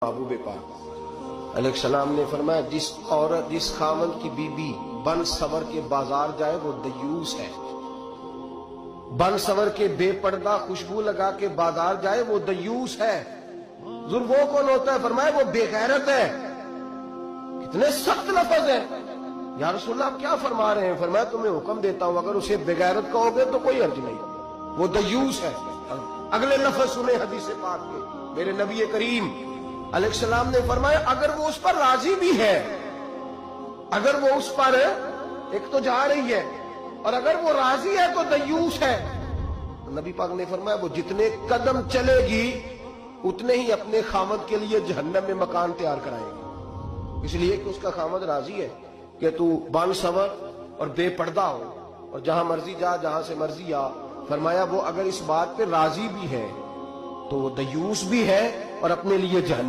महबूब पाक अलैहिस्सलाम ने फरमाया, जिस औरत जिस खामन की बीबी बन सवर के बाजार जाए वो दयूस है। बन सवर के बेपर्दा खुशबू लगा के बाजार जाए वो दयूस है। वो कौन होता है? फरमाया वो बेगैरत है। कितने सख्त लफ्ज है। या रसूलल्लाह आप क्या फरमा रहे हैं? फरमाया तुम्हें हुक्म देता हूं, अगर उसे बेगैरत कहोगे तो कोई अर्ज नहीं, वो दयूस है। अगले लफ्ज सुने हदीस पाक के, मेरे नबी करीम अलैहिस्सलाम ने फरमाया, अगर वो उस पर राजी भी है, अगर वो उस पर एक तो जा रही है और अगर वो राजी है तो दयूस है। तो नबी पाक ने फरमाया वो जितने कदम चलेगी उतने ही अपने खामद के लिए जहन्नम में मकान तैयार कराएगी, इसलिए कि उसका खामद राजी है कि तू बन सवर और बेपर्दा हो और जहां मर्जी जा, जहां से मर्जी आ। फरमाया वो अगर इस बात पे राजी भी है तो वो दयूस भी है और अपने लिए जहन्नम